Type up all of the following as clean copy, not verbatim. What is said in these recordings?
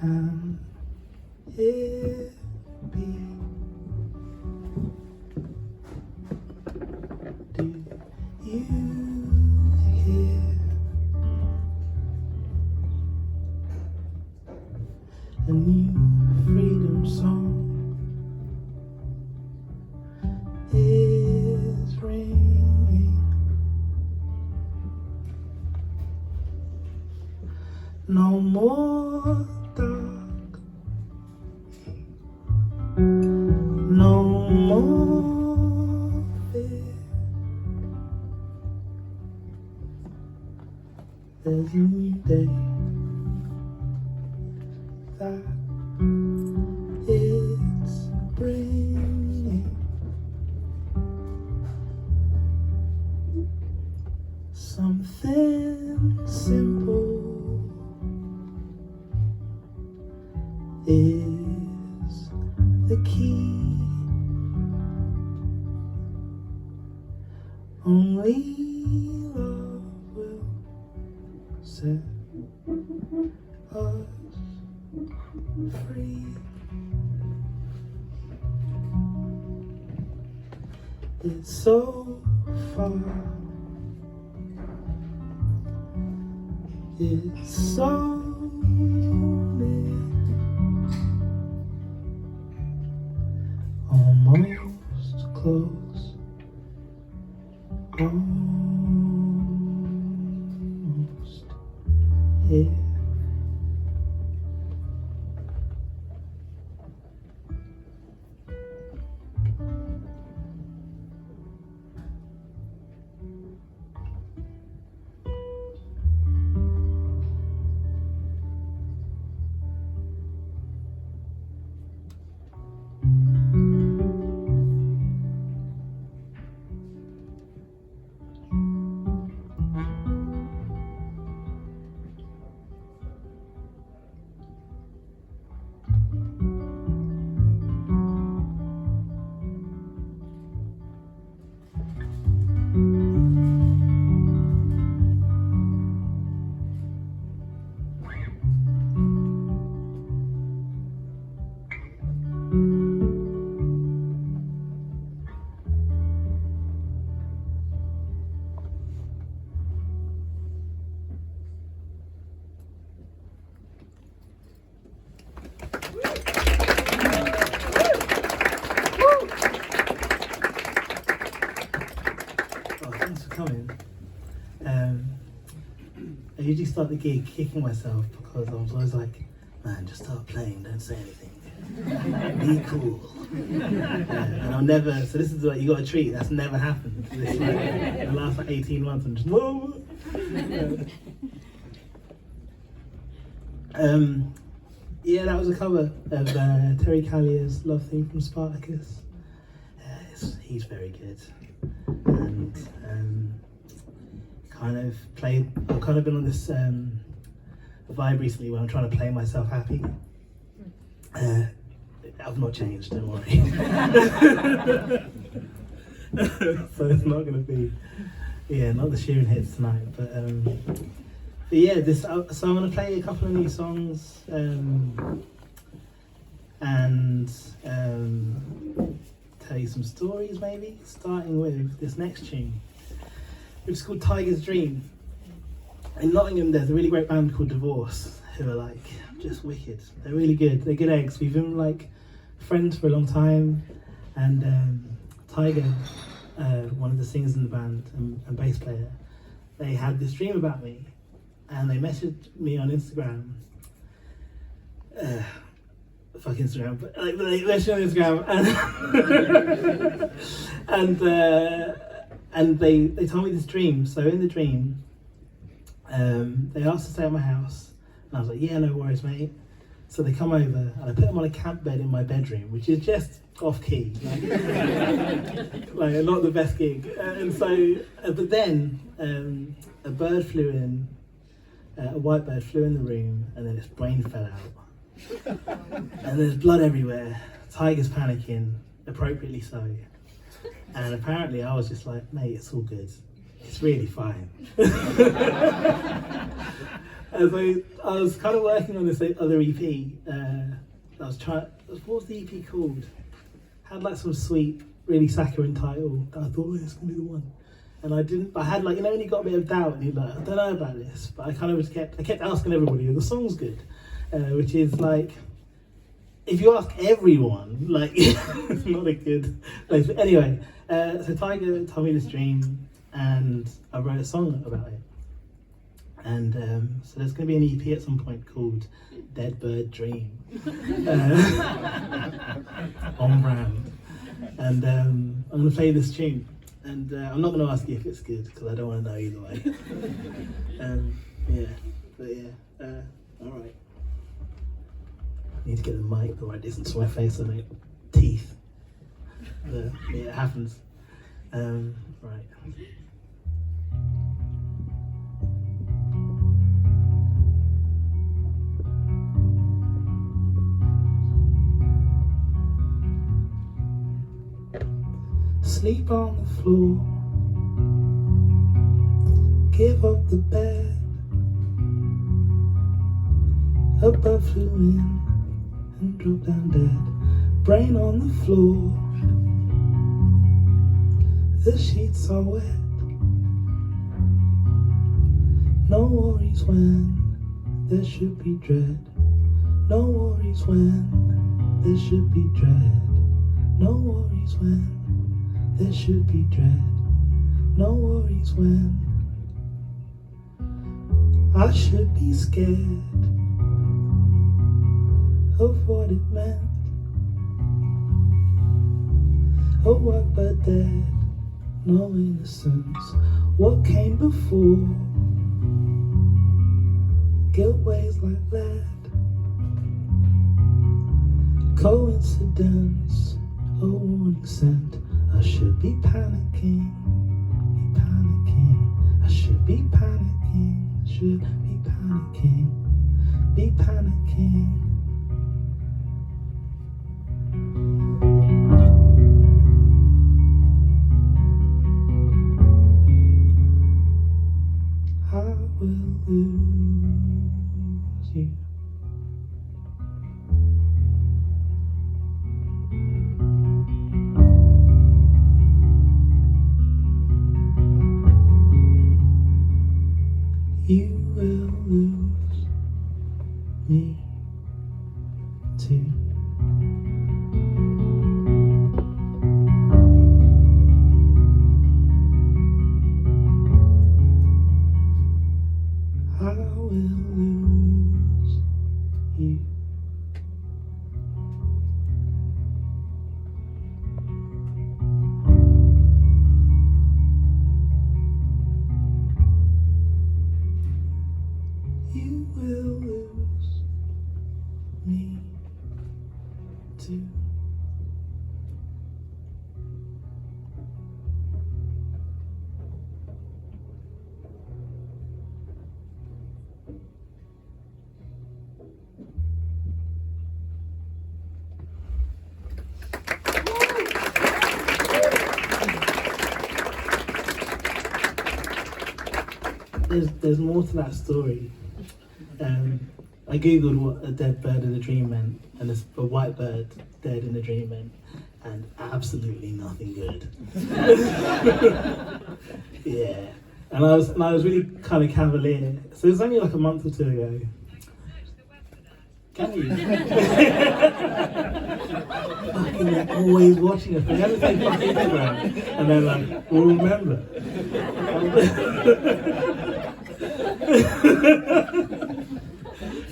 Can it be? Do you hear a new freedom song is ringing? No more dark, no more fear. There's a new day that it's bringing. Something simple is the key. Only love will set us free. It's so far, it's so near, almost close, almost here. I usually start the gig kicking myself because I was always like, man, just start playing, don't say anything. Be cool. And I'll never, so this is like, you got a treat, that's never happened. This, like, the last like 18 months, I'm just, whoa. Yeah, that was a cover of Terry Callier's Love Theme from Spartacus. He's very good. And I've kind of been on this vibe recently where I'm trying to play myself happy. I've not changed, don't worry. So it's not going to be, not the Sheeran hits tonight. But yeah, so I'm going to play a couple of new songs and tell you some stories maybe, starting with this next tune, which is called Tiger's Dream. In Nottingham there's a really great band called Divorce who are like just wicked. They're really good, they're good eggs. We've been like friends for a long time, and Tiger, one of the singers in the band and bass player, they had this dream about me and they messaged me on Instagram. Fuck Instagram, but like they messaged on Instagram and they told me this dream. So in the dream, they asked to stay at my house, and I was like, yeah, no worries, mate. So they come over and I put them on a camp bed in my bedroom, which is just off key, like not the best gig. And so, but then a bird flew in, a white bird flew in the room, and then its brain fell out. And there's blood everywhere. Tiger's panicking, appropriately so. And apparently I was just like, mate, it's all good. It's really fine. And so I was kind of working on this other EP. I was trying, what was the EP called? Had like some sweet, really saccharine title that I thought, oh, it's gonna be the one. And I had like, when you got a bit of doubt and you're like, I don't know about this, but I kind of kept asking everybody, the song's good. Which is like, if you ask everyone, like, it's not a good place. But anyway, so Tiger told me this dream, and I wrote a song about it. And so there's going to be an EP at some point called Dead Bird Dream. On brand. And I'm going to play this tune. And I'm not going to ask you if it's good, because I don't want to know either way. Alright. I need to get the mic the right distance to my face so I make teeth. Yeah, it happens. Right. Sleep on the floor, give up the bed. A bird flew in and dropped down dead. Brain on the floor, the sheets are wet. No worries when there should be dread. No worries when there should be dread. No worries when there should be dread. No worries when I should be scared of what it meant. A work but dead, no innocence. What came before? Guilt weighs like lead. Coincidence, a warning sent. I should be panicking, I should be panicking, should be panicking, be panicking. I will lose you. You will lose me too. I I will lose you. You will lose me too. There's more to that story. I googled what a dead bird in a dream meant, and it's a white bird dead in a dream meant, and absolutely nothing good. Yeah, and I was really kind of cavalier. So it was only like a month or two ago. Can you? Fucking, they're always watching us. They never say fucking Instagram, and they're like, we'll remember.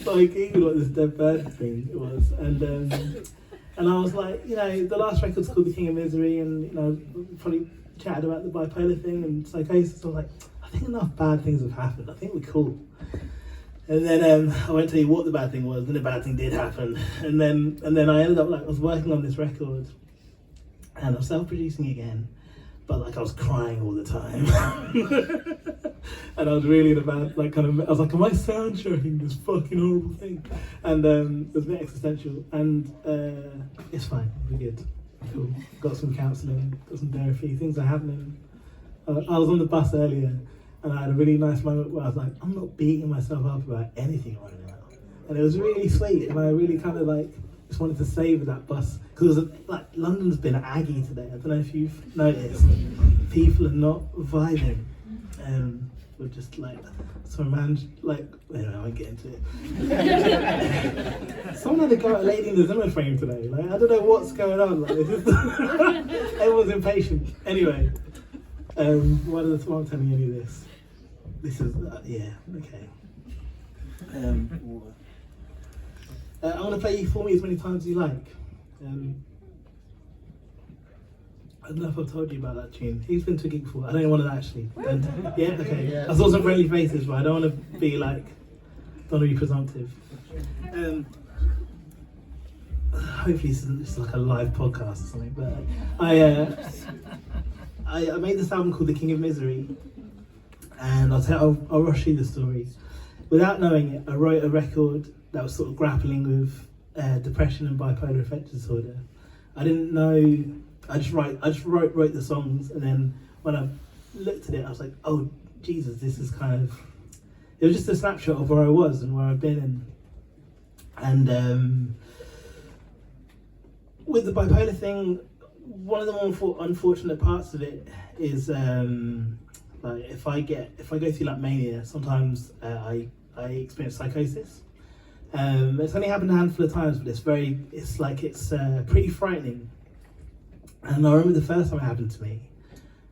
So I googled what this dead bird thing was, and I was like, you know, the last record's called The King of Misery, and you know, probably chatted about the bipolar thing and psychosis. I was like, I think enough bad things have happened. I think we're cool. And then I won't tell you what the bad thing was, and the bad thing did happen. And then I ended up, like, I was working on this record, and I'm self-producing again, but like I was crying all the time. And I was really in a bad, like, kind of, I was like, am I sound checking this fucking horrible thing? And it was a bit existential, and it's fine, we're good, cool. Got some counselling, got some therapy, things are happening. I was on the bus earlier, and I had a really nice moment where I was like, I'm not beating myself up about anything right now. And it was really sweet, and I really kind of like, just wanted to savour that bus. Because like, London's been aggy today. I don't know if you've noticed. People are not vibing. We're just like, some man, like, anyway, I won't get into it. Someone had to go at a lady in the Zimmer frame today. Like, I don't know what's going on. Like, everyone's impatient. Anyway, why am I telling you any of this? This is, yeah, okay. Water. I want to play You For Me as many times as you like. I don't know if I've told you about that tune. Who's been to a gig before? I don't want to actually. Yeah, okay. Yeah. I saw some friendly faces, but I don't want to be like, don't want to be presumptive. Hopefully this isn't just like a live podcast or something, but I made this album called The King of Misery, and I'll rush you the story. Without knowing it, I wrote a record that was sort of grappling with depression and bipolar affective disorder. I didn't know. I just wrote the songs, and then when I looked at it, I was like, oh Jesus, this is kind of. It was just a snapshot of where I was and where I've been, and with the bipolar thing, one of the more unfortunate parts of it is like if I go through like mania, sometimes I experience psychosis. It's only happened a handful of times, but it's pretty frightening. And I remember the first time it happened to me,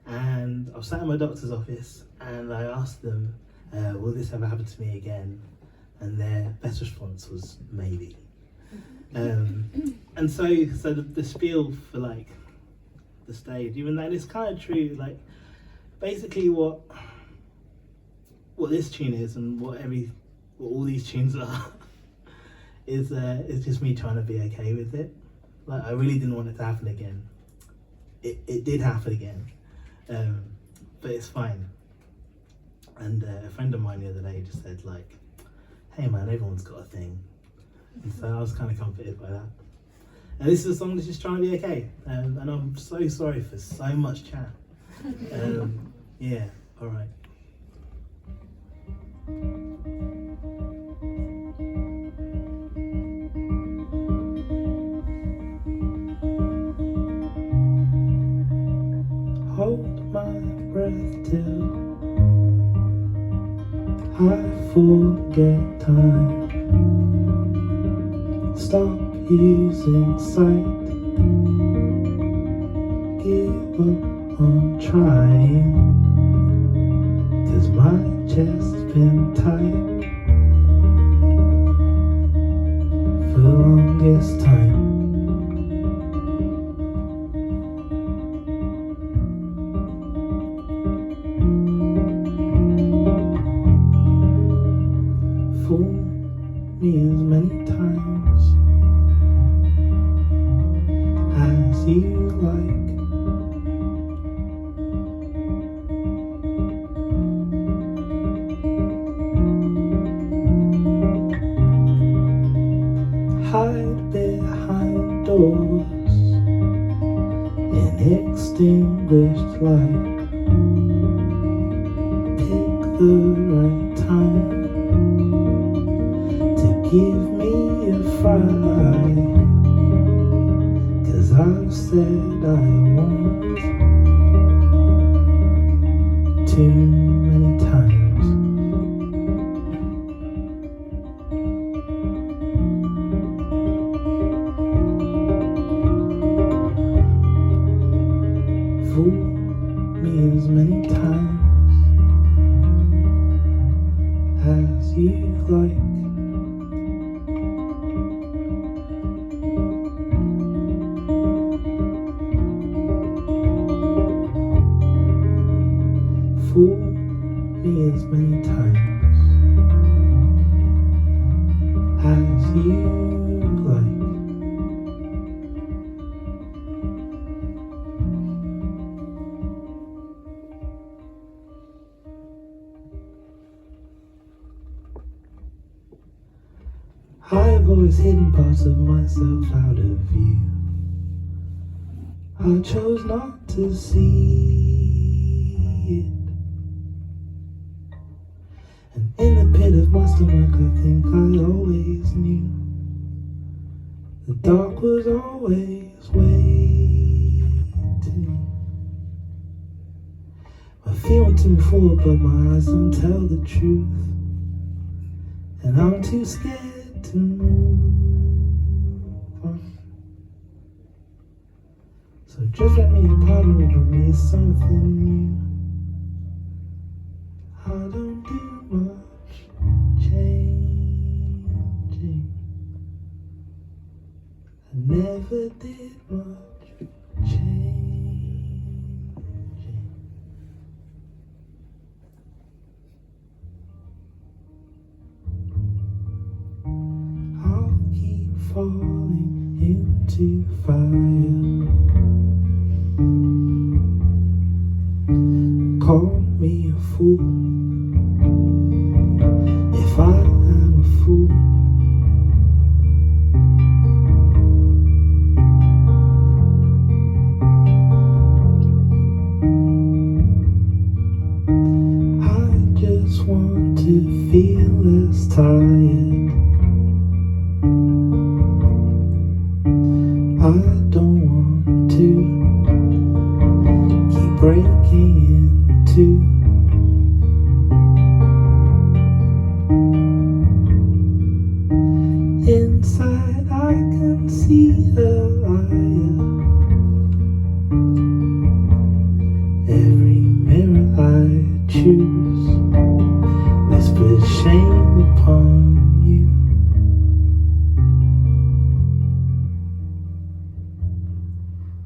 and I was sat in my doctor's office, and I asked them, will this ever happen to me again? And their best response was maybe. And so the spiel for like the stage, even though it's kind of true, like basically what this tune is and what all these tunes are is just me trying to be okay with it. Like, I really didn't want it to happen again. It did happen again, but it's fine. And a friend of mine the other day just said, like, hey man, everyone's got a thing. And so I was kind of comforted by that. And this is a song that's just trying to be okay. And I'm so sorry for so much chat. Yeah, all right. Hold my breath till I forget time. Stop using sight. Give up on trying. 'Cause my chest been tight for the longest time. Fool me as many times as you like. Hide behind doors in extinguished light. Pick the right time to give me a fright, 'cause I've said I won't too many times. Fool me as many times as you like. Fool me as many times as you like. I've always hidden parts of myself out of view. I chose not to see it. And in the pit of my stomach, I think I always knew the dark was always waiting. My feet want to move forward, but my eyes don't tell the truth. And I'm too scared to move on. So just let me a part of me, something new. I don't do much changing. I never did much changing. I'll keep falling into fire. Call me a fool if I am a fool. I just want to feel less tired. I don't want to keep breaking into. Inside I can see a liar. Every mirror I choose whispers shame upon you.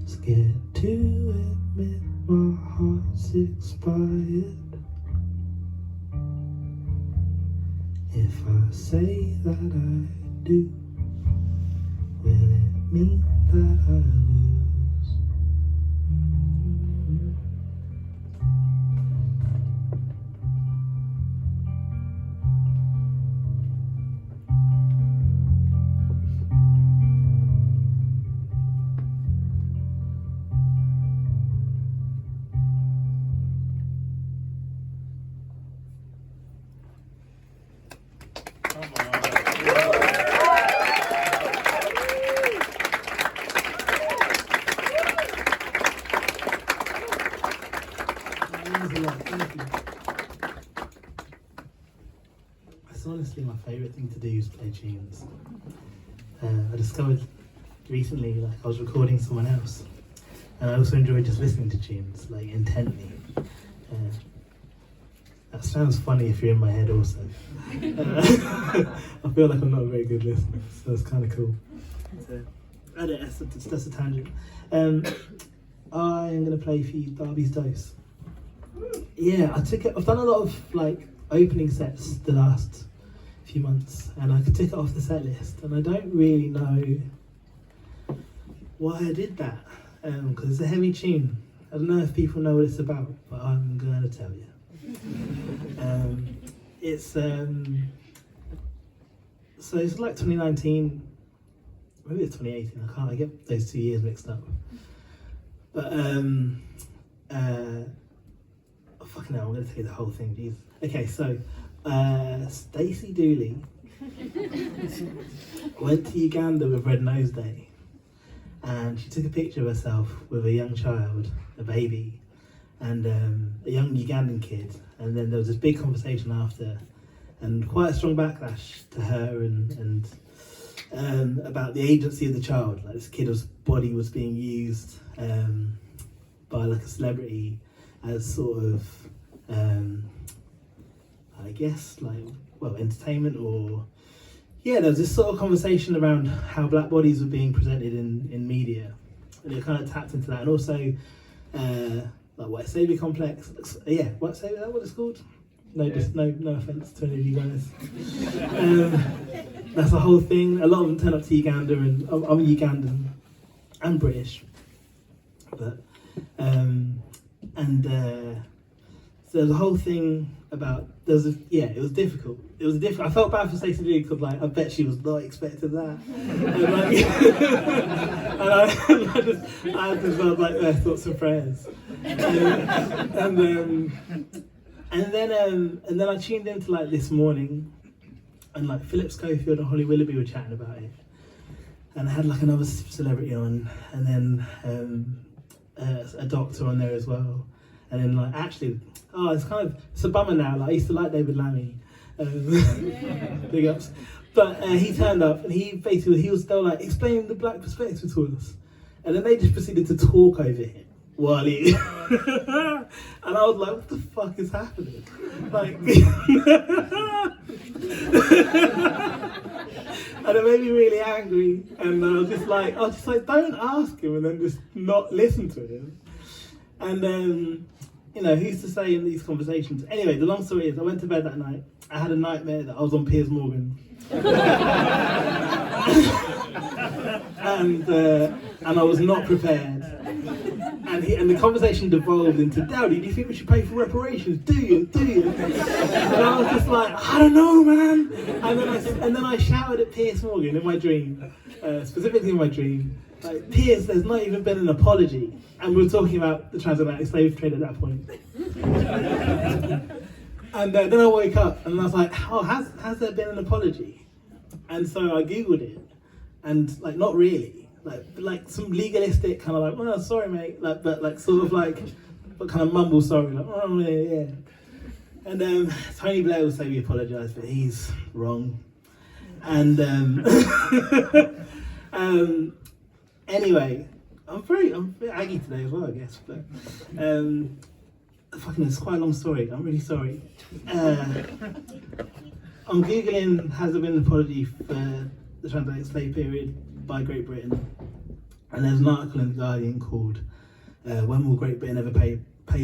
Scared to admit my heart's expired. If I say that I do, will it mean that I lose? That's honestly my favourite thing to do is play tunes. I discovered recently, like I was recording someone else, and I also enjoy just listening to tunes, like intently. That sounds funny if you're in my head also. I feel like I'm not a very good listener, so it's kind of cool. So, that's a tangent. I'm going to play for you Darby's Dose. Yeah, I've done a lot of like opening sets the last few months, and I could tick it off the set list, and I don't really know why I did that, because it's a heavy tune. I don't know if people know what it's about, but I'm going to tell you. It's so it's like 2019, maybe it's 2018. I get those 2 years mixed up. But fucking hell, I'm going to tell you the whole thing. Jeez. Okay, so Stacey Dooley went to Uganda with Red Nose Day, and she took a picture of herself with a young child, a baby, and a young Ugandan kid. And then there was this big conversation after, and quite a strong backlash to her and about the agency of the child. Like, this kid's body was being used by like a celebrity as sort of, I guess, like, well, entertainment, or yeah, there was this sort of conversation around how black bodies were being presented in media, and it kind of tapped into that, and also like white savior complex. Yeah, white savior, is that what it's called? No, yeah. Just no offense to any of you guys. That's the whole thing. A lot of them turn up to Uganda, and I'm Ugandan and British, but so there's a whole thing about it was difficult. I felt bad for Stacey Dooley because, like, I bet she was not expecting that. And I just felt like their thoughts and prayers. And then I tuned into like this morning, and like Philip Schofield and Holly Willoughby were chatting about it, and I had like another celebrity on, and then a doctor on there as well, and then like actually, it's a bummer now. Like, I used to like David Lammy, big ups, but he turned up, and he was still like explaining the black perspective to us, and then they just proceeded to talk over him while he and I was like, what the fuck is happening? Like, and it made me really angry, and I was just like, don't ask him, and then just not listen to him. And then, who's to say in these conversations? Anyway, the long story is, I went to bed that night. I had a nightmare that I was on Piers Morgan. And I was not prepared. And the conversation devolved into, Daudi, do you think we should pay for reparations? Do you? And I was just like, I don't know, man. And then I shouted at Piers Morgan in my dream, specifically in my dream, like, Piers, there's not even been an apology. And we were talking about the transatlantic slave trade at that point. And then I woke up and I was like, oh, has there been an apology? And so I Googled it, and like, not really. Like some legalistic kind of like, oh, sorry mate, like, but like sort of like, but kind of mumble sorry, like, oh yeah. And Tony Blair will say we apologise, but he's wrong. And anyway, I'm a bit aggy today as well, I guess. But fucking, it's quite a long story. I'm really sorry. I'm googling, has there been an apology for the transatlantic slave period by Great Britain? And there's an article in The Guardian called When Will Great Britain Ever Pay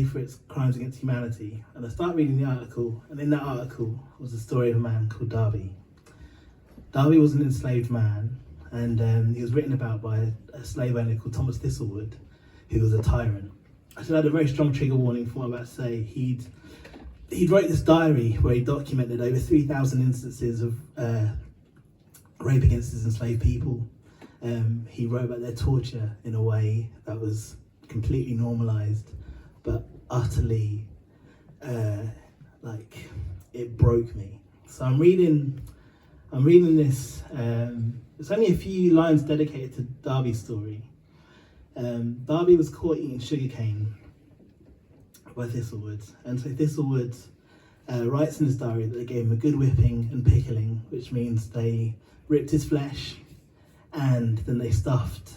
for Its Crimes Against Humanity? And I start reading the article, and in that article was the story of a man called Darby. Darby was an enslaved man, and he was written about by a slave owner called Thomas Thistlewood, who was a tyrant. I should add a very strong trigger warning for what I'm about to say. He'd wrote this diary where he documented over 3,000 instances of rape against his enslaved people. He wrote about their torture in a way that was completely normalised, but utterly, like, it broke me. So I'm reading this. It's only a few lines dedicated to Darby's story. Darby was caught eating sugarcane by Thistlewood, and so Thistlewood writes in his diary that they gave him a good whipping and pickling, which means they ripped his flesh, and then they stuffed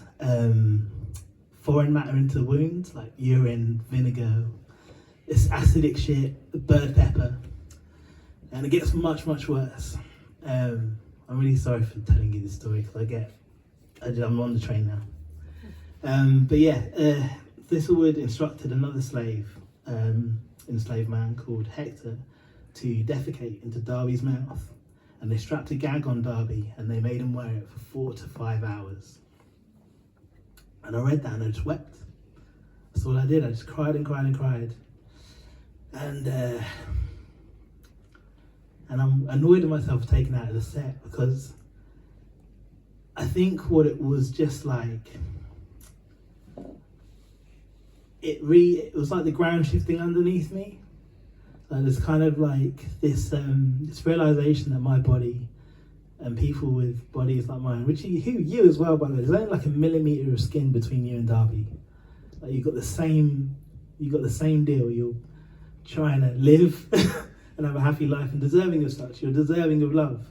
foreign matter into the wounds, like urine, vinegar, It's acidic shit, the bird pepper, and it gets much, much worse. I'm really sorry for telling you this story because I'm on the train now. But yeah, Thistlewood instructed another enslaved man called Hector to defecate into Darby's mouth, and they strapped a gag on Darby and they made him wear it for 4 to 5 hours. And I read that and I just wept. That's all I did. I just cried and cried and cried. And I'm annoyed at myself for taking out of the set because I think what it was just like, it was like the ground shifting underneath me. Like there's kind of like this realization that my body and people with bodies like mine, which you as well, by the way, there's only like a millimeter of skin between you and Darby. Like you got the same deal. You're trying to live and have a happy life and deserving of such. You're deserving of love.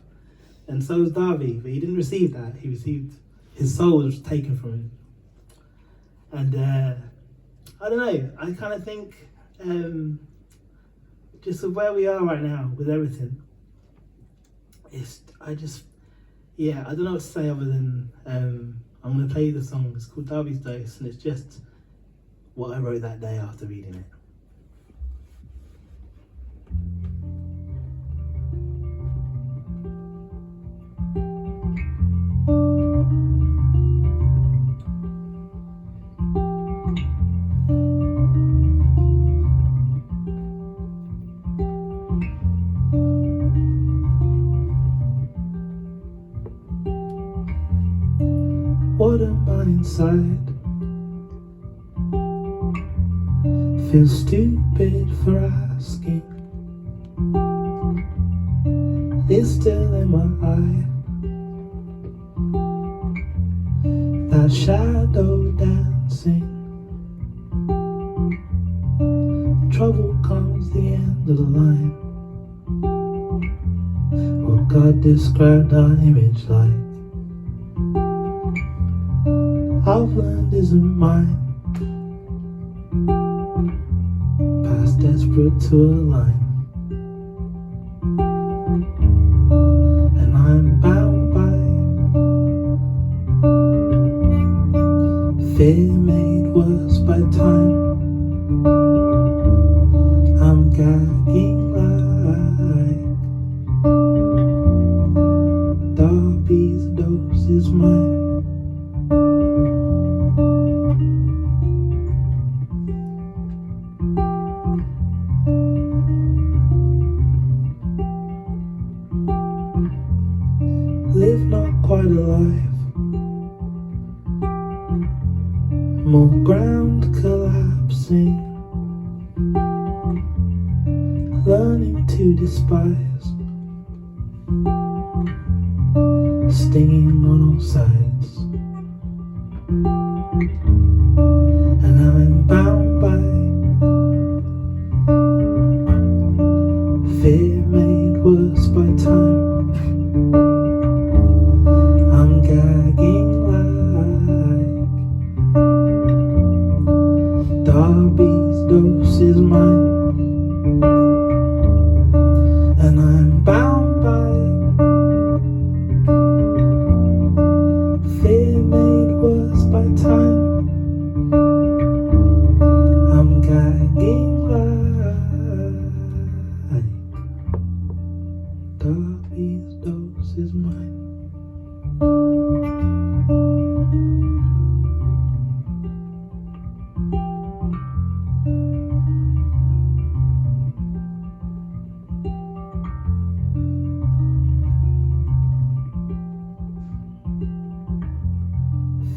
And so was Darby, but he didn't receive that. His soul was taken from him. And I don't know, I kind of think just of where we are right now with everything, I don't know what to say other than I'm going to play you the song. It's called Darby's Dose, and it's just what I wrote that day after reading it. What am I inside? Feel stupid for asking. It's still in my eye, that shadow dancing. Trouble comes the end of the line. What God described our image like, I've learned isn't mine. Past desperate to align, and I'm bound by fear made worse by time. I'm gagging like Darby's dose is mine. Live not quite alive, more ground collapsing, learning to despise, stinging on all sides, and I'm bound by fear made worse by time. I'm gagging like Darby's dose is mine, and I'm bound by fear made worse by time. I'm gagging like Darby's dose is mine.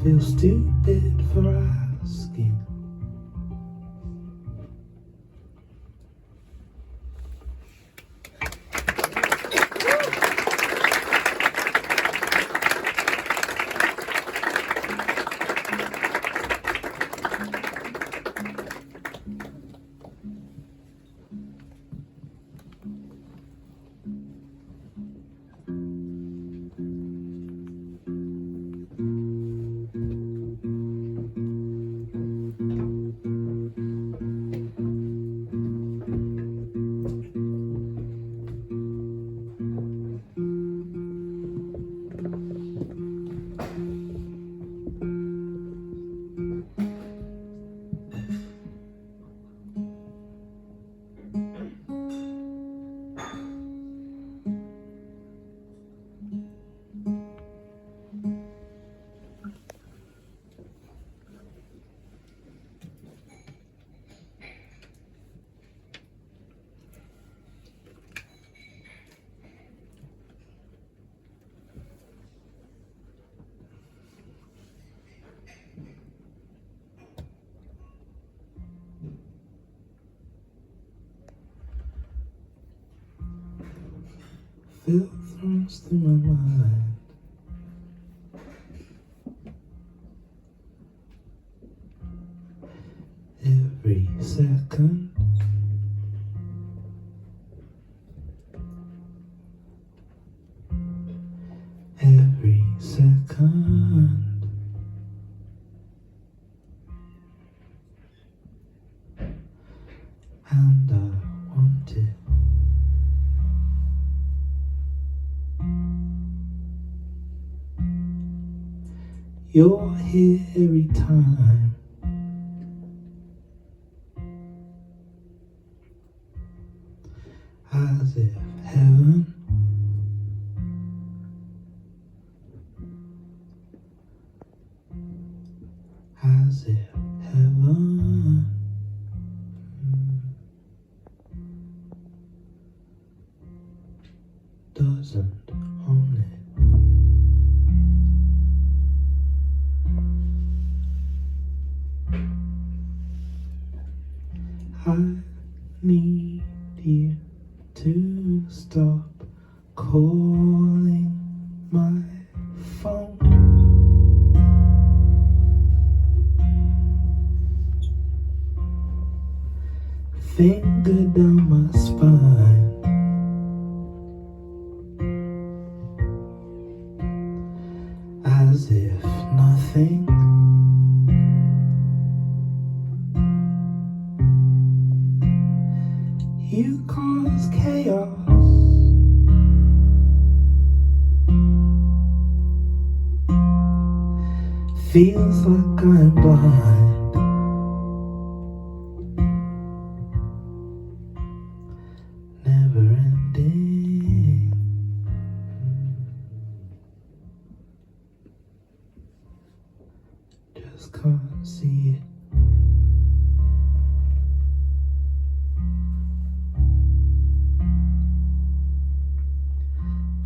Feel stupid for asking. still throws through my mind. Every second, every second, and I want it. You're here every time. As if heaven as if heaven doesn't own it. I need you to stop calling my phone. Finger down my spine, as if nothing you cause chaos. Feels like I'm blind. Never ending. Just can't see it.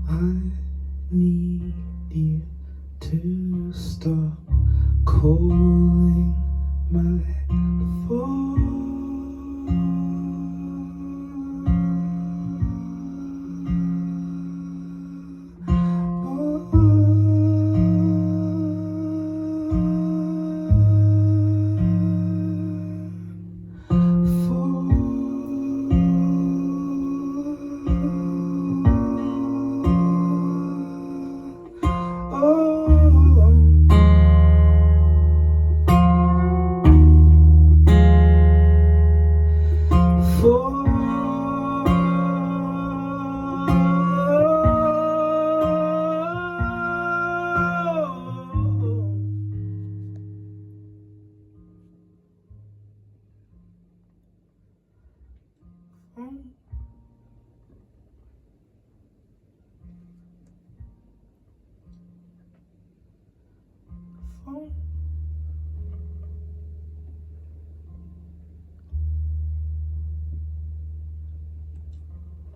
I need you to stop calling my phone.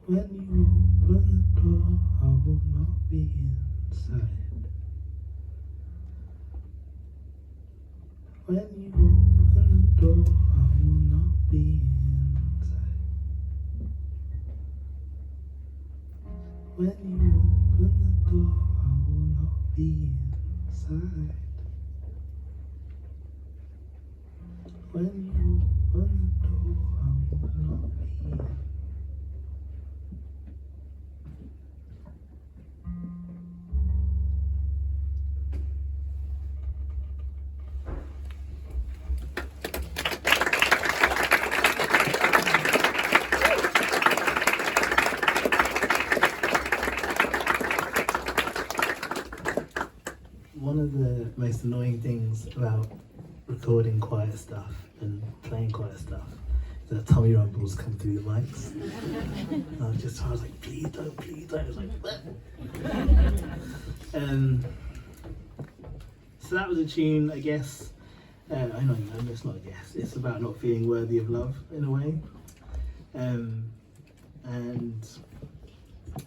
When you open the door, I will not be inside. When you open the door, I will not be inside. When you open the door, I will not be inside. When you open the door, I will not be inside. One of the most annoying things about recording quiet stuff and playing quiet stuff is that tummy rumbles come through the mics. And I was like, please don't, please don't. I was like, what? So that was a tune, I guess. I know, it's not a guess. It's about not feeling worthy of love in a way. And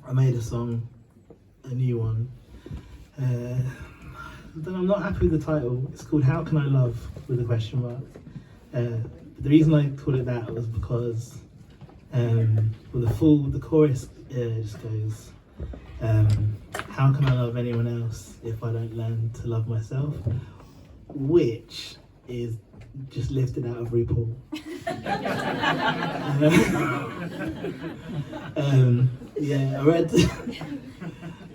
I made a song, a new one. I'm not happy with the title. It's called How Can I Love with a question mark. The reason I called it that was because the chorus just goes, How can I love anyone else if I don't learn to love myself? Which is just lifted out of RuPaul. Yeah, I read.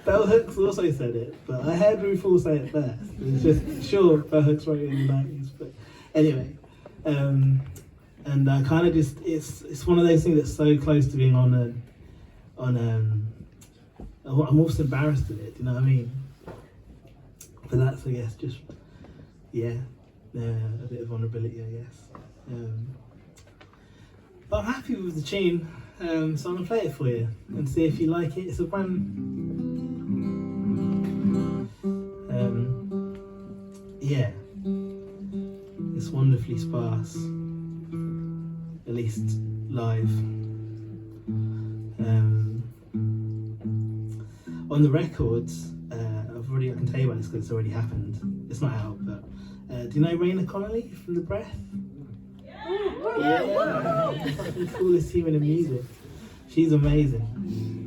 Bell Hooks also said it, but I heard RuPaul say it first. It's just sure Bell Hooks wrote it in the 90s, but anyway. And I kind of just it's one of those things that's so close to being I'm almost embarrassed of it. Do you know what I mean? But that's, I guess, just a bit of vulnerability, I guess. But I'm happy with the tune, so I'm gonna play it for you and see if you like it. It's a brand. It's wonderfully sparse, at least live. On the records, I can tell you about this because it's already happened. It's not out, but do you know Raina Connolly from The Breath? Yeah, fucking coolest human in music. She's amazing.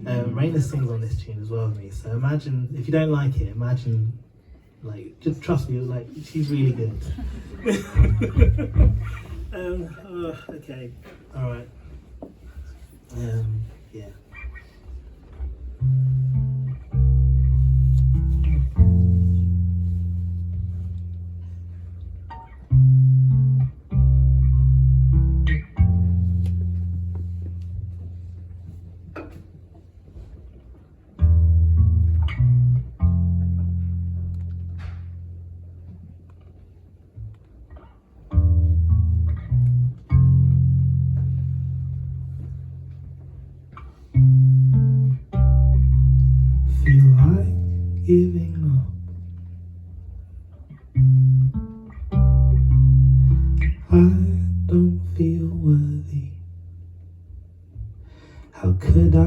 Raina sings on this tune as well with me. So imagine, if you don't like it, imagine, like, just trust me, like, she's really good. Okay, all right. Yeah. Feel like giving up. I don't feel worthy. How could I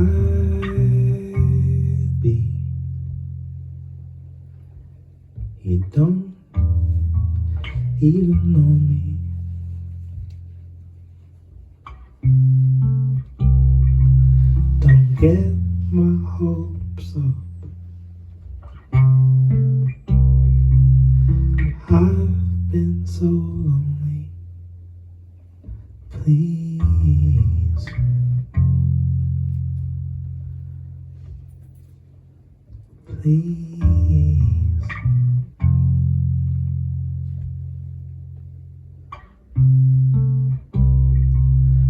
be? You don't even know me. Don't get my hopes up. I've been so lonely. Please, please.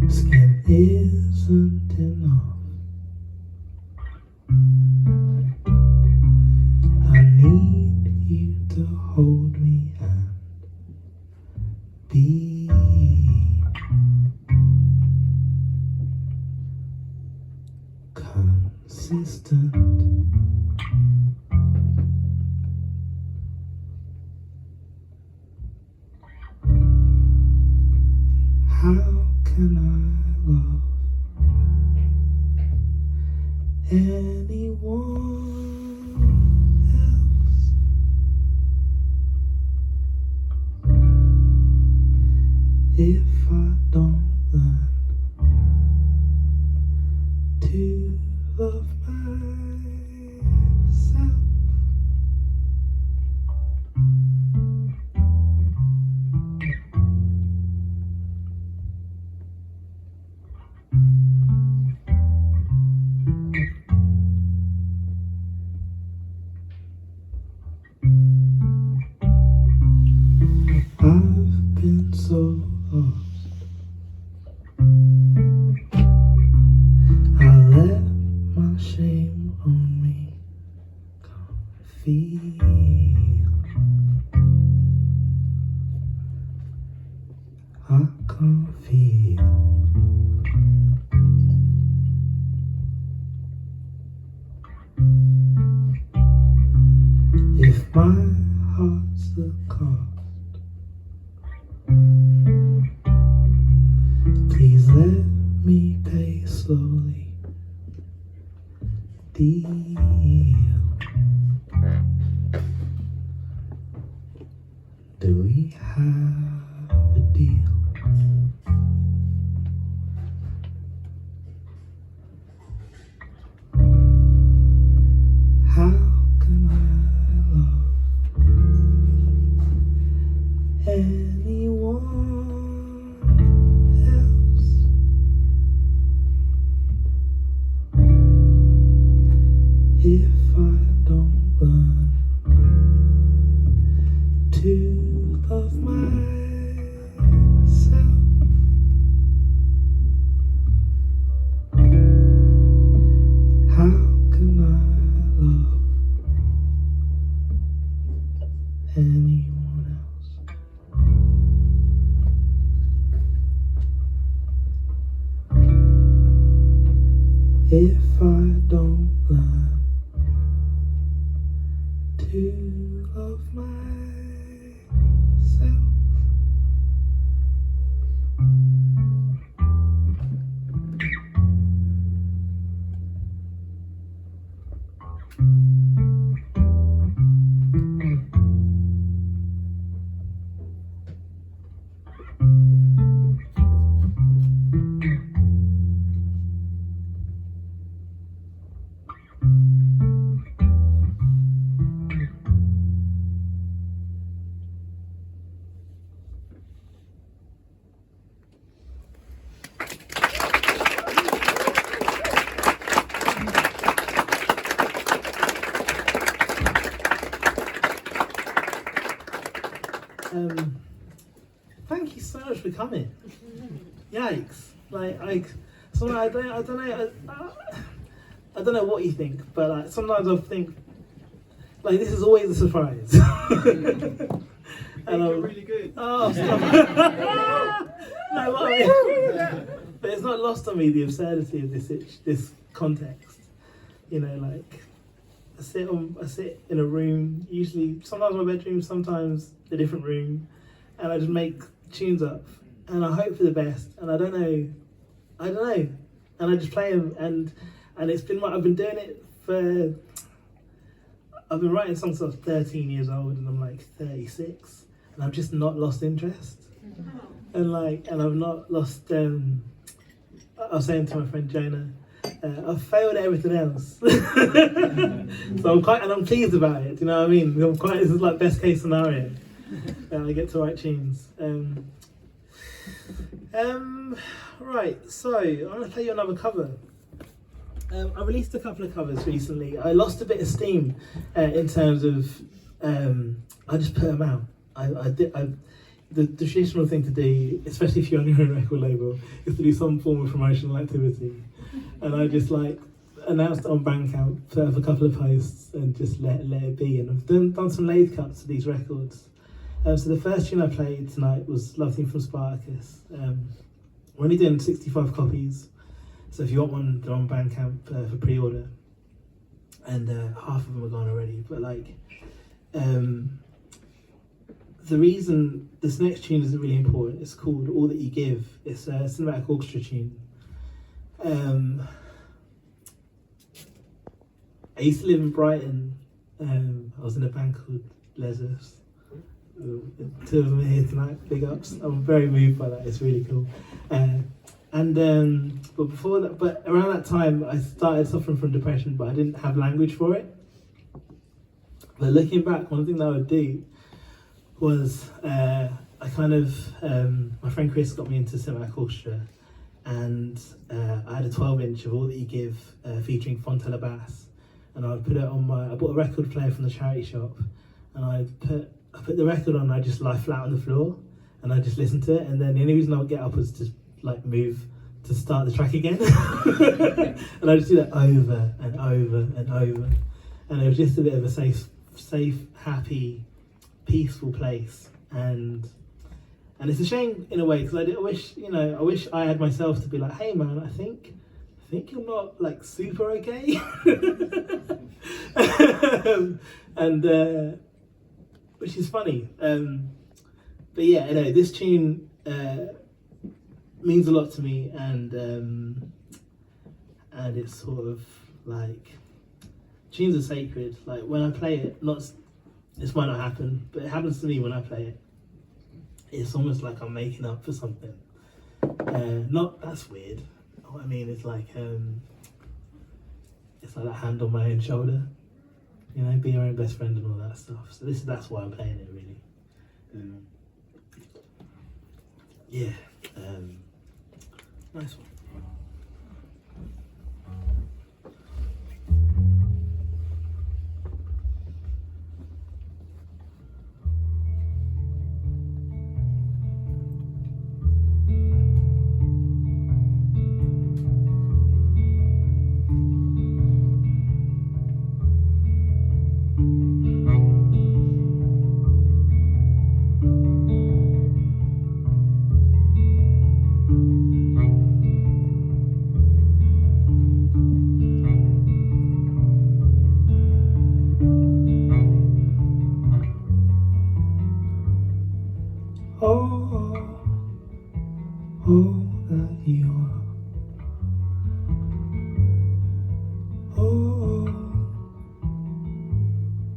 Skin isn't enough. I need you to hold me and be consistent. How can I love anyone else if I don't learn to love myself? I've been so lost. I let my shame on me. Can't feel. I can't feel. If my heart's the cost, please let me pay slowly. Deal. Do we have a deal? don't learn to love myself, how can I love anyone else? If I don't learn to love myself, thank you so much for coming. Yikes! So I don't know what you think, but like sometimes I think like this is always a surprise. And I'm really good. Oh, stop! No, what I mean, but it's not lost on me the absurdity of this context. You know, like I sit in a room, usually sometimes my bedroom, sometimes a different room, and I just make tunes up, and I hope for the best, and I don't know, and I just play them, and it's been like I've been doing it for. I've been writing songs since I was 13 years old, and I'm like 36, and I've just not lost interest, and I've not lost. I was saying to my friend Jonah, I've failed at everything else, so I'm pleased about it. Do you know what I mean? This is like best case scenario. I get to write tunes. Right, so I'm going to play you another cover. I released a couple of covers recently. I lost a bit of steam in terms of I just put them out. The traditional thing to do, especially if you're on your own record label, is to do some form of promotional activity. And I just announced it on Bandcamp, put up a couple of posts, and just let it be. And I've done some lathe cuts to these records. So the first tune I played tonight was Love Theme from Spartacus. We're only doing 65 copies, so if you want one, they're on Bandcamp for pre-order. And half of them are gone already. But the reason this next tune isn't really important, it's called All That You Give. It's a cinematic orchestra tune. I used to live in Brighton. I was in a band called Lesus. Two of them are here tonight, big ups. I'm very moved by that, it's really cool. But around that time I started suffering from depression, but I didn't have language for it. But looking back, one thing that I would do was my friend Chris got me into cinematic orchestra, and I had a 12-inch of All That You Give featuring Fontella Bass, and I would put it on I bought a record player from the charity shop, and I put the record on, and I just lie flat on the floor, and I just listen to it, and then the only reason I would get up was to move to start the track again. And I just do that over and over and over, and it was just a bit of a safe, happy, peaceful place. And it's a shame in a way, because I wish I had myself to be like, hey man, I think you're not super okay. And which is funny. But yeah, this tune means a lot to me, and it's sort of tunes are sacred. When I play it, this might not happen, but it happens to me when I play it. It's almost like I'm making up for something. That's weird. What I mean is it's like that hand on my own shoulder. Be your own best friend and all that stuff. So that's why I'm playing it, really. Nice one.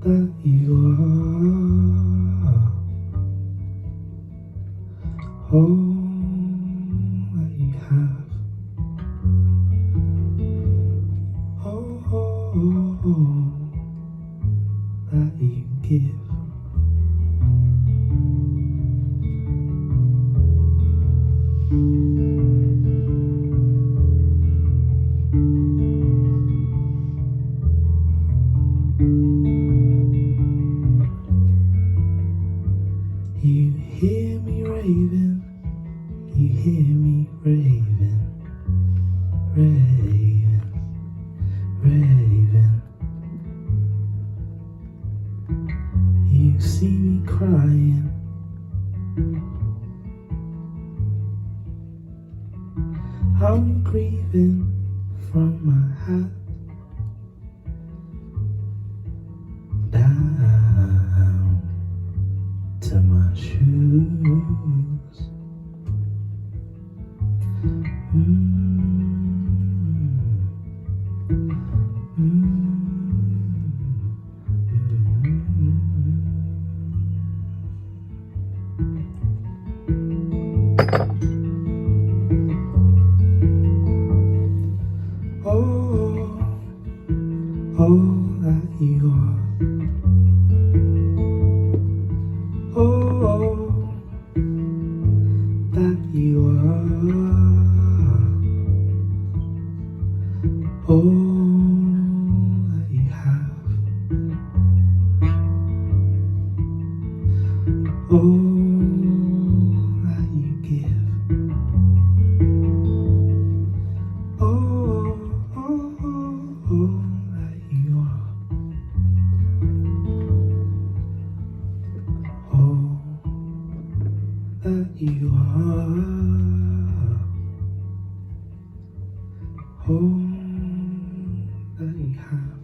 that you are, all that you have, all that you give. You hear me raving, you hear me raving, raving, raving. You see me crying, I'm grieving from my hat down to my shoes. All that you are, all that you are, all that you have, all that you give, all that you are, all that you are, all that you have,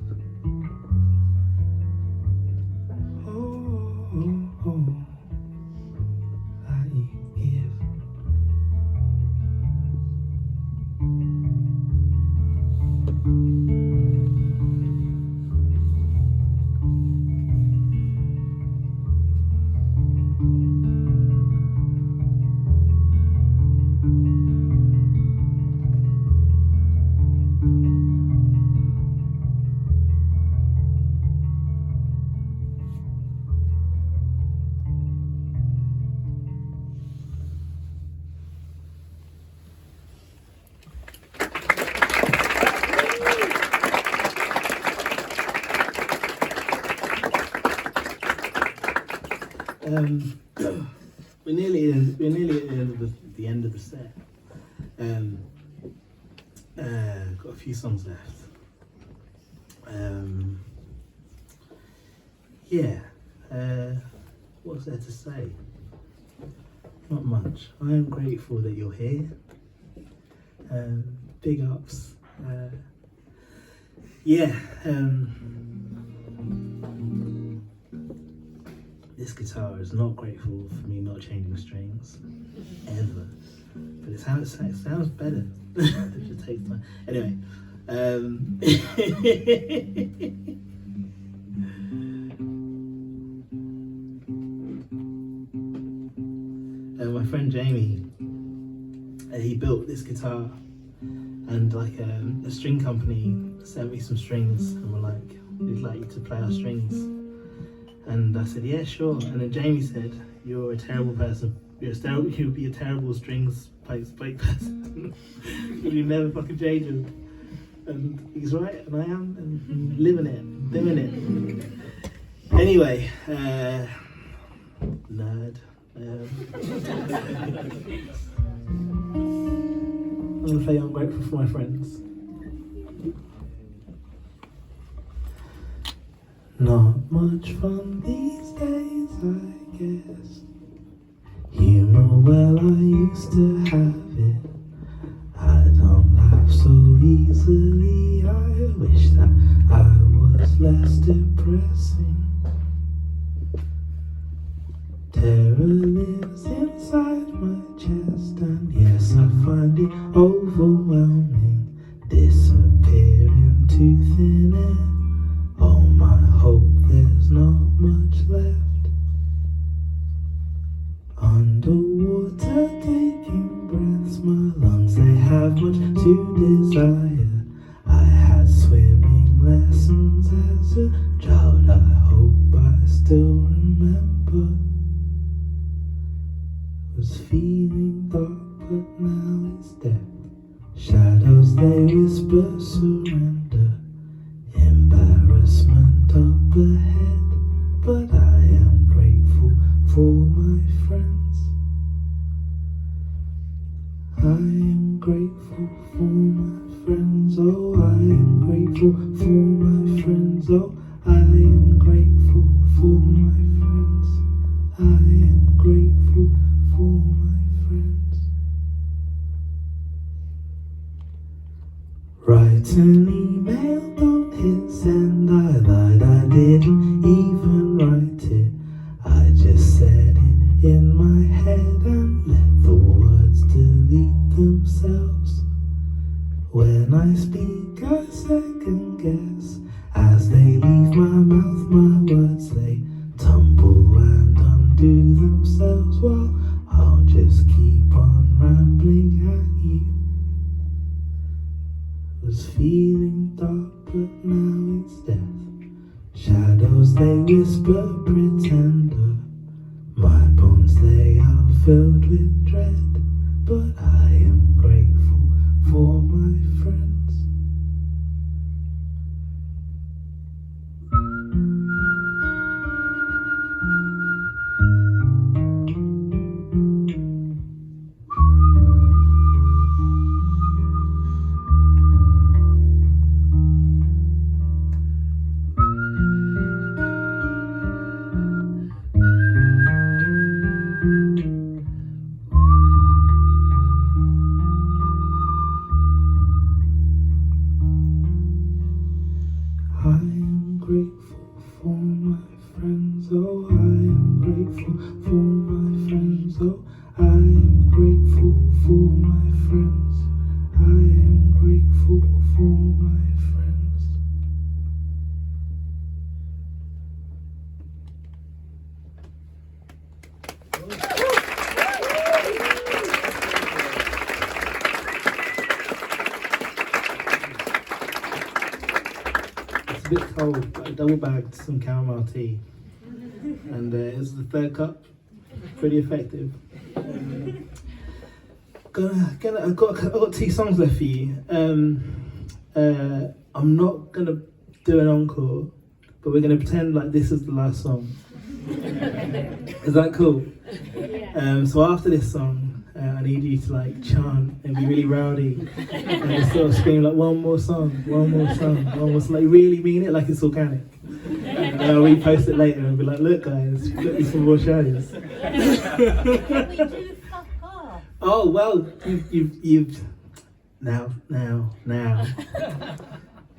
all that you give. We're nearly at the end of the set. Got a few songs left. What's there to say? Not much. I am grateful that you're here. Big ups. This guitar is not grateful for me not changing strings, ever. But it's how it sounds better. It just takes time. Anyway, my friend Jamie, he built this guitar, and like a string company sent me some strings and were like, we'd like you to play our strings. And I said, yeah, sure. And then Jamie said, you're a terrible person. You'll be a terrible strings plate person. You never fucking change them. And he's right, and I am, and living it. Anyway, nerd. I'm gonna play I'm Grateful for My Friends. Not much fun these days, I guess. You know well I used to have it. I don't laugh so easily. I wish that I was less depressing. Terror lives inside my chest, and yes, I find it overwhelming. Disappear into thin air. Oh my hope, there's no still remember. Was feeling dark, but now it's death. Shadows they whisper surrender. Embarrassment up ahead, but I am grateful for my friends. I am grateful for my friends. Oh, I am grateful for my friends. Oh, I am grateful for my friends. I am grateful for my friends. Write an email, don't hit send. I lied, I didn't even write it. I just said it in my head and let the words delete themselves. When I speak, I second guess. As they leave my mouth, my words they tumble and undo themselves. Well, I'll just keep on rambling at you. Was feeling dark, but now it's death. Shadows they whisper, pretender. My bones they are filled with dread, but I am grateful for my friends. I am grateful for my friends. Oh, I am grateful for my friends. Oh, I am grateful for my friends. I am grateful for my friends. It's a bit cold, but I double bagged some chamomile tea, and it's the third cup. Pretty effective. I've got 2 songs left for you. I'm not gonna do an encore, but we're gonna pretend like this is the last song. Is that cool? Yeah. So after this song, I need you to like chant and be really rowdy and just sort of scream like one more song, one more song, one more song. Like really mean it like it's organic. And I'll repost it later and be like, look guys, put me some more shows. Can we do fuck off? Oh well, you've now.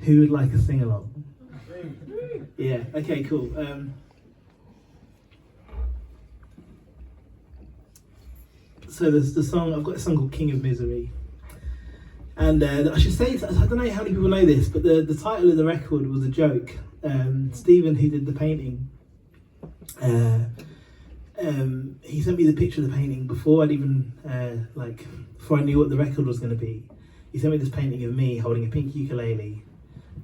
Who would like a sing along? Yeah. Okay. Cool. So there's the song. I've got a song called "King of Misery," and I should say I don't know how many people know this, but the title of the record was a joke. Stephen, who did the painting, he sent me the picture of the painting before I'd even before I knew what the record was going to be. He sent me this painting of me holding a pink ukulele,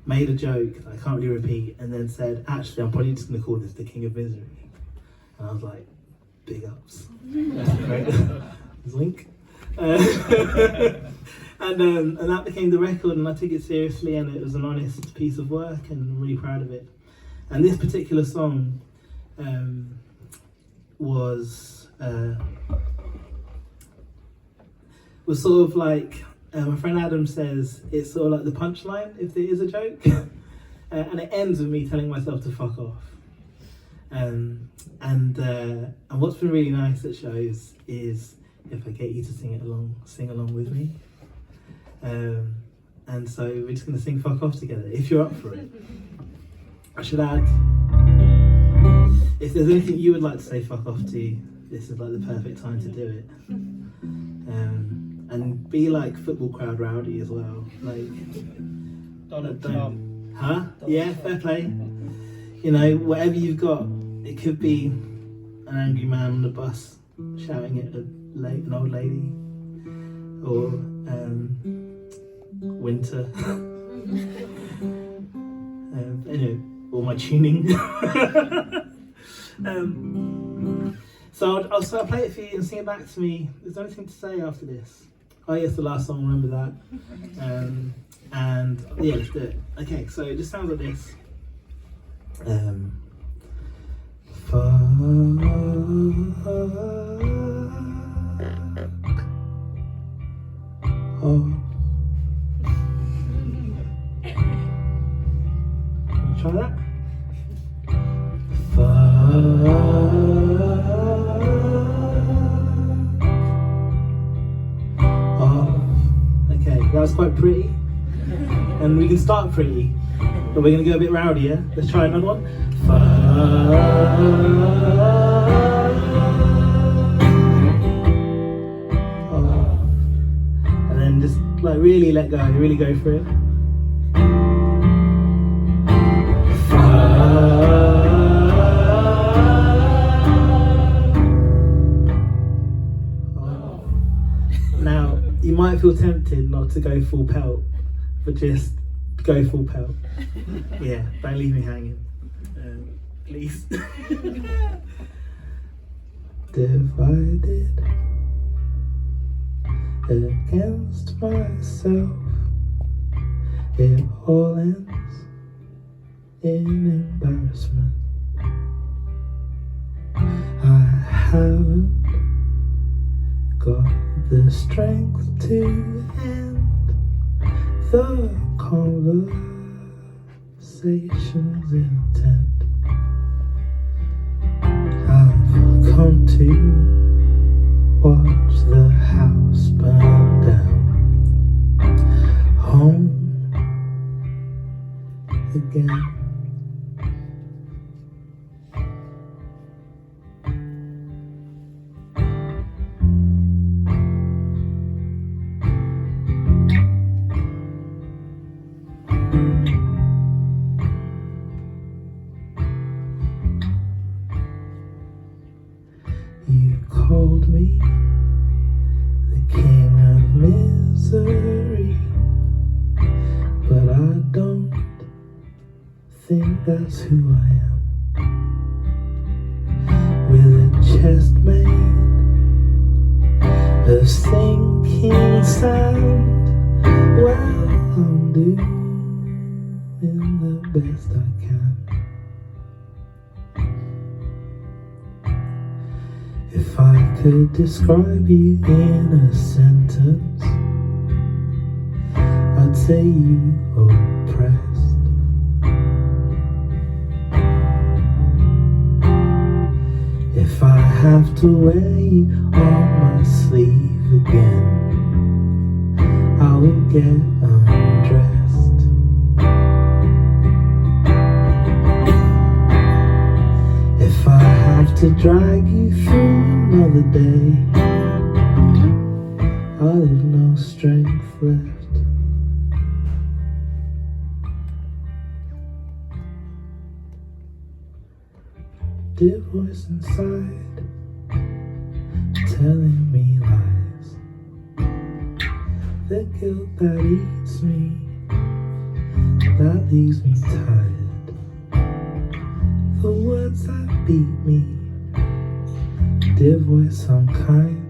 made a joke that I can't really repeat, and then said, "Actually, I'm probably just going to call this the King of Misery." And I was like, "Big ups, that's great." Zwink. And that became the record, and I took it seriously, and it was an honest piece of work, and I'm really proud of it. And this particular song was sort of like my friend Adam says, it's sort of like the punchline if there is a joke, and it ends with me telling myself to fuck off. And what's been really nice at shows is if I get you to sing along with me. And so we're just going to sing "Fuck Off" together, if you're up for it. I should add, if there's anything you would like to say "fuck off" to, this is like the perfect time to do it. And be like football crowd rowdy as well. Like, don't. Huh? Yeah, fair play. You know, whatever you've got. It could be an angry man on the bus shouting at an old lady, or winter. Anyway, or my tuning. So I'll play it for you and sing it back to me. Is there anything to say after this? Oh yes, the last song, remember that. And yeah, let's do it. Okay, so it just sounds like this. Try that. Okay, that was quite pretty. And we can start pretty, but we're going to go a bit rowdy, yeah? Let's try another one. And then just like really let go, really go for it. Now, you might feel tempted not to go full pelt, but just go full pelt. Yeah, don't leave me hanging. Please. Divided against myself, it all ends in embarrassment. I haven't got the strength to end the conversation's intent. I've come to watch the house burn down, home again. You called me the king of misery, but I don't think that's who I am. With a chest made of sinking sand, well, I'm doing the best I can. If I could describe you in a sentence, I'd say you oppressed. If I have to wear you on my sleeve again, I will get undressed. If I have to drag you through another day, I'll have no strength left. Dear voice inside, telling me lies. The guilt that eats me, that leaves me tired. The words that beat me, dear voice unkind.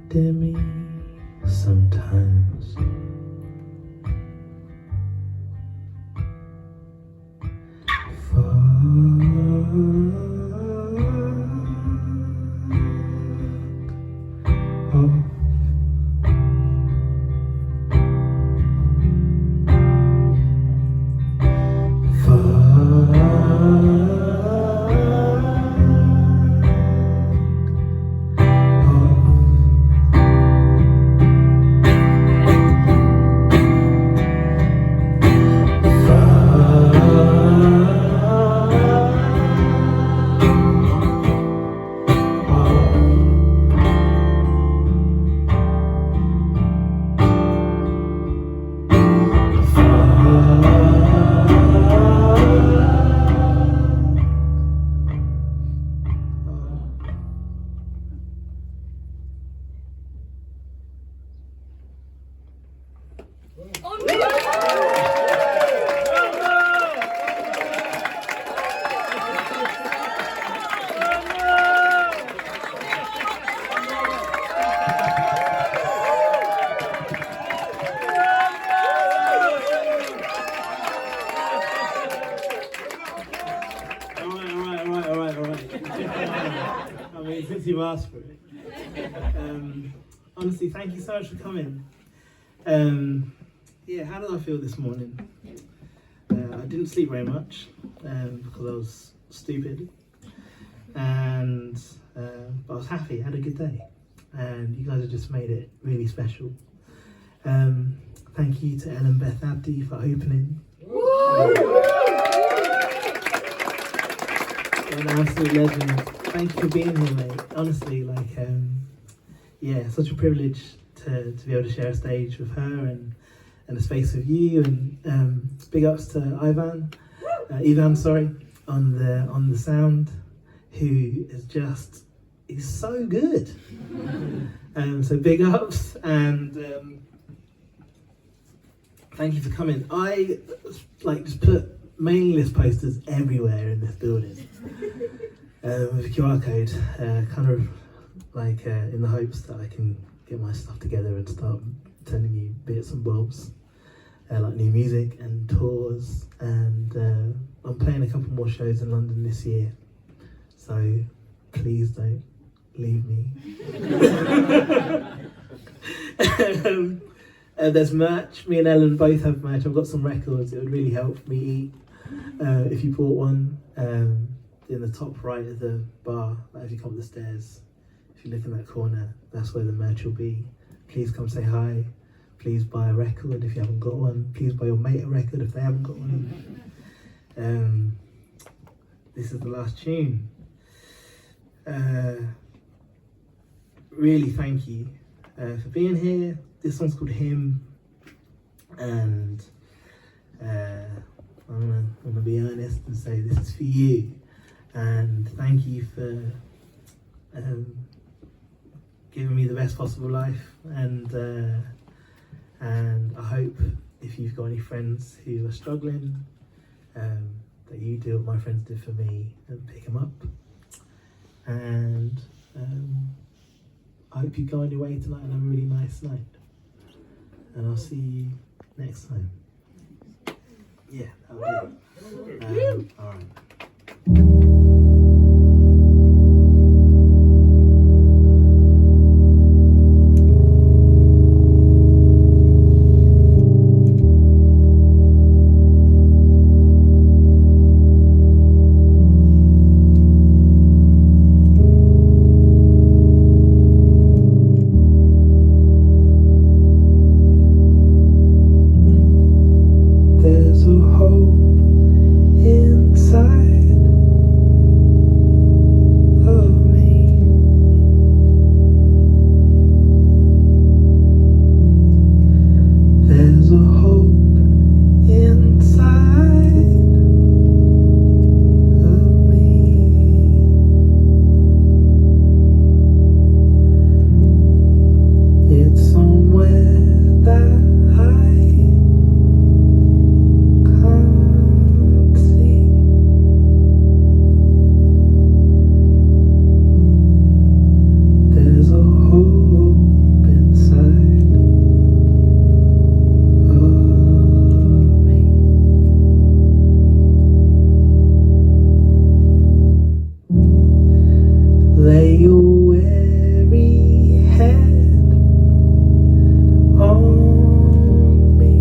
Dear me, sometimes. since you've asked for it. Honestly, thank you so much for coming. Yeah, how did I feel this morning? I didn't sleep very much because I was stupid, and but I was happy. I had a good day, and you guys have just made it really special. Thank you to Ellen Beth Abdi for opening. You're an absolute legend. Thank you for being here, mate. Honestly, yeah, such a privilege to be able to share a stage with her and a space with you. And big ups to Ivan, on the sound, who is just is so good. So big ups, and thank you for coming. I just put mailing list posters everywhere in this building with a QR code, kind of in the hopes that I can get my stuff together and start sending you bits and bobs, like new music and tours, and I'm playing a couple more shows in London this year, so please don't leave me. There's merch. Me and Ellen both have merch. I've got some records. It would really help me eat if you bought one. In the top right of the bar, if you come up the stairs, if you look in that corner, that's where the merch will be. Please come say hi. Please buy a record if you haven't got one. Please buy your mate a record if they haven't got one. This is the last tune. Really thank you for being here. This song's called Him, and I'm gonna be honest and say this is for you, and thank you for giving me the best possible life, and I hope if you've got any friends who are struggling, that you do what my friends did for me and pick them up, and I hope you go on your way tonight and have a really nice night. And I'll see you next time. Yeah, that'll do. All right. There's a hope inside of me. There's a hope inside of me. It's somewhere that I can't see. There's a hope inside of me. Lay your weary head on me.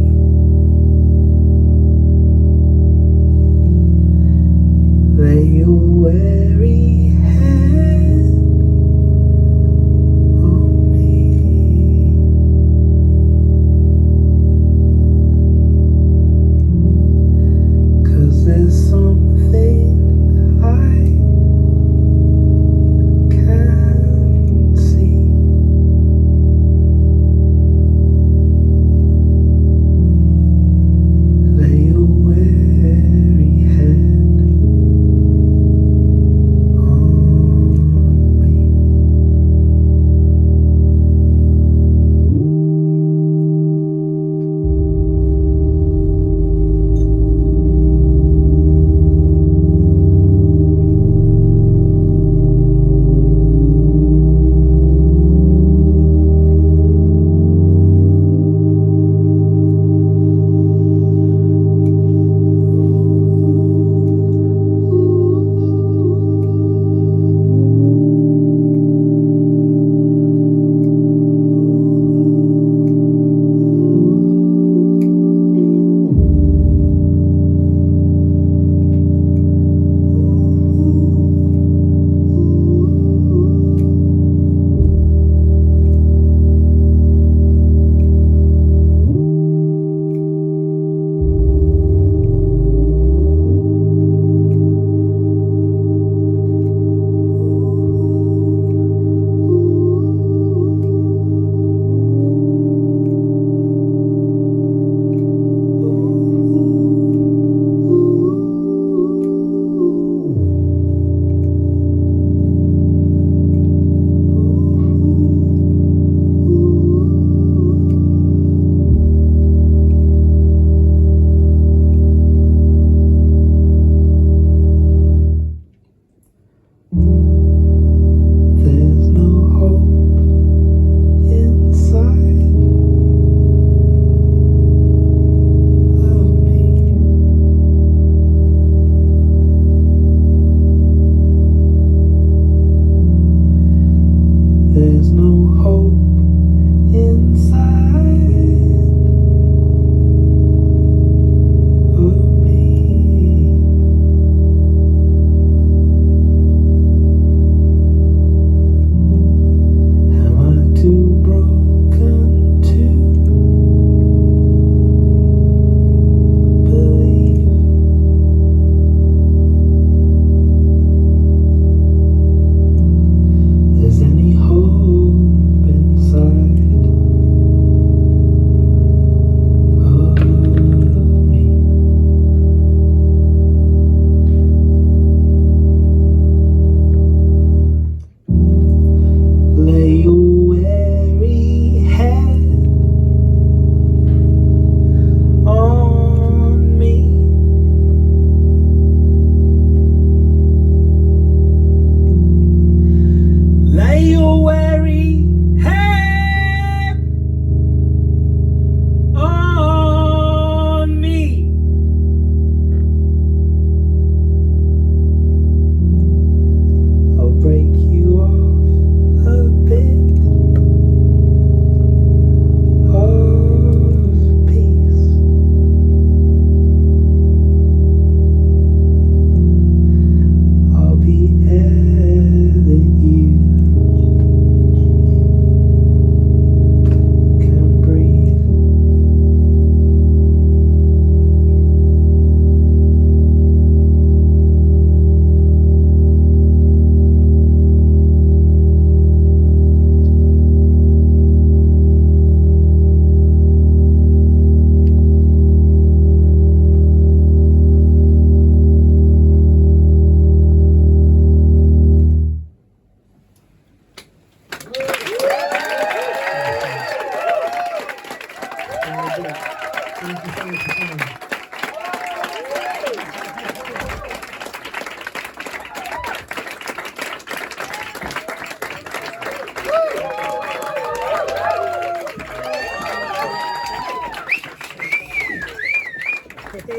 Lay your weary head on me. 'Cause there's something